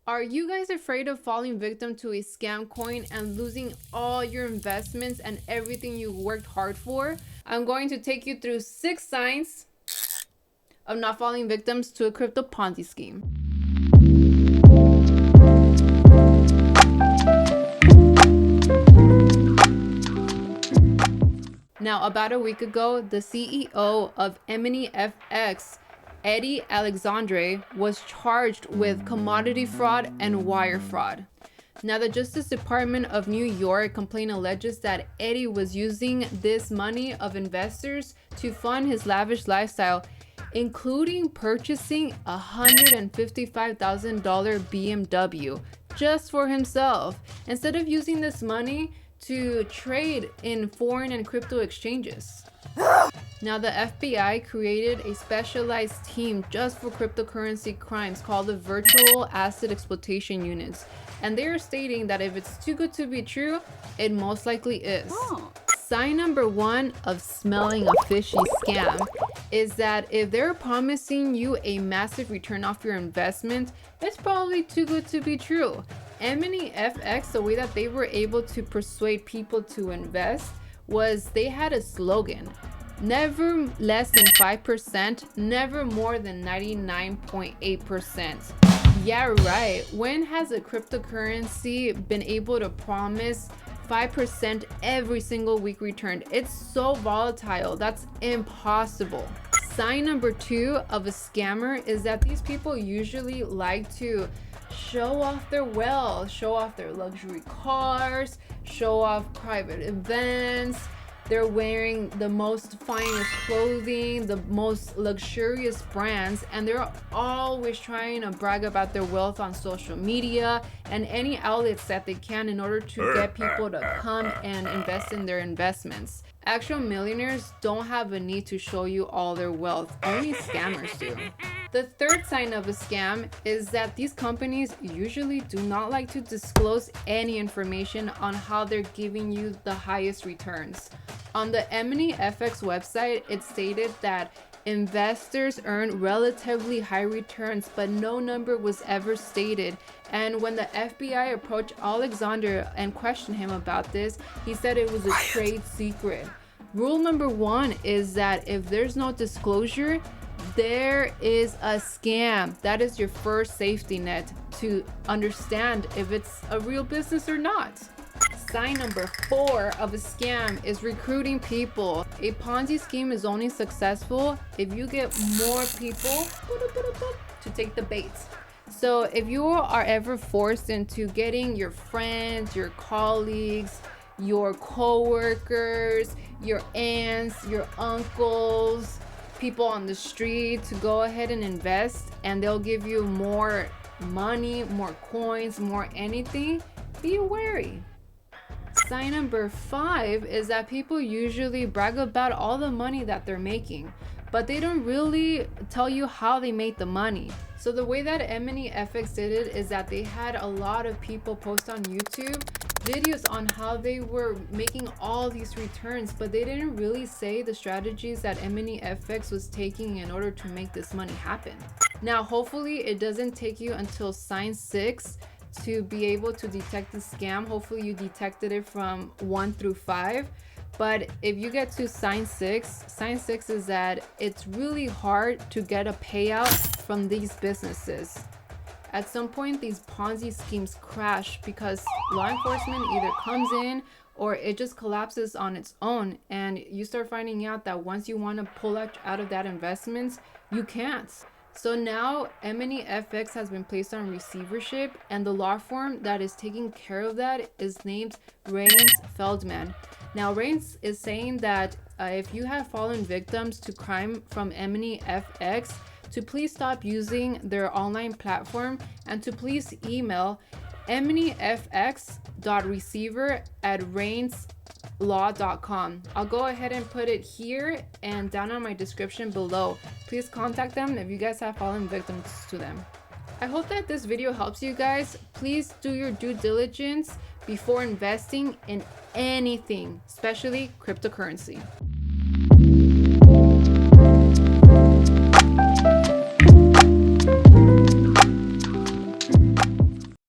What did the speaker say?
Are you guys afraid of falling victim to a scam coin and losing all your investments and everything you worked hard for? I'm going to take you through 6 signs of not falling victims to a crypto Ponzi scheme. Now, about a week ago, the CEO of EminiFX, Eddie Alexandre, was charged with commodity fraud and wire fraud. Now, the Justice Department of New York complaint alleges that Eddie was using this money of investors to fund his lavish lifestyle, including purchasing a $155,000 BMW just for himself, instead of using this money to trade in foreign and crypto exchanges. Now, the FBI created a specialized team just for cryptocurrency crimes called the Virtual Asset Exploitation Units. And they are stating that if it's too good to be true, it most likely is. Sign number 1 of smelling a fishy scam is that if they're promising you a massive return off your investment, it's probably too good to be true. EminiFX, the way that they were able to persuade people to invest was they had a slogan: never less than 5%, never more than 99.8%. Yeah, right. When has a cryptocurrency been able to promise 5% every single week return? It's so volatile. That's impossible. Sign number 2 of a scammer is that these people usually like to show off their wealth, show off their luxury cars, show off private events. They're wearing the most finest clothing, the most luxurious brands, and they're always trying to brag about their wealth on social media and any outlets that they can in order to get people to come and invest in their investments. Actual millionaires don't have a need to show you all their wealth. Only scammers do. The third sign of a scam is that these companies usually do not like to disclose any information on how they're giving you the highest returns. On the EminiFX website, it stated that investors earn relatively high returns, but no number was ever stated. And when the FBI approached Alexander and questioned him about this, he said it was a trade secret. Rule number 1 is that if there's no disclosure, there is a scam. That is your first safety net to understand if it's a real business or not. Sign number 4 of a scam is recruiting people. A Ponzi scheme is only successful if you get more people to take the bait. So if you are ever forced into getting your friends, your colleagues, your co-workers, your aunts, your uncles, people on the street to go ahead and invest, and they'll give you more money, more coins, more anything, be wary. Sign number 5 is that people usually brag about all the money that they're making, but they don't really tell you how they made the money. So the way that EminiFX did it is that they had a lot of people post on YouTube videos on how they were making all these returns, but they didn't really say the strategies that EminiFX was taking in order to make this money happen. Now, hopefully it doesn't take you until sign 6 to be able to detect the scam. Hopefully you detected it from 1 through 5. But if you get to sign 6 is that it's really hard to get a payout from these businesses. At some point, these Ponzi schemes crash because law enforcement either comes in or it just collapses on its own, and you start finding out that once you want to pull out of that investment, you can't. So now EminiFX has been placed on receivership, and the law firm that is taking care of that is named Rains Feldman. Now, Rains is saying that if you have fallen victims to crime from EminiFX, to please stop using their online platform and to please email eminifx.receiver@rainslaw.com. I'll go ahead and put it here and down on my description below. Please contact them if you guys have fallen victims to them. I hope that this video helps you guys. Please do your due diligence before investing in anything, especially cryptocurrency.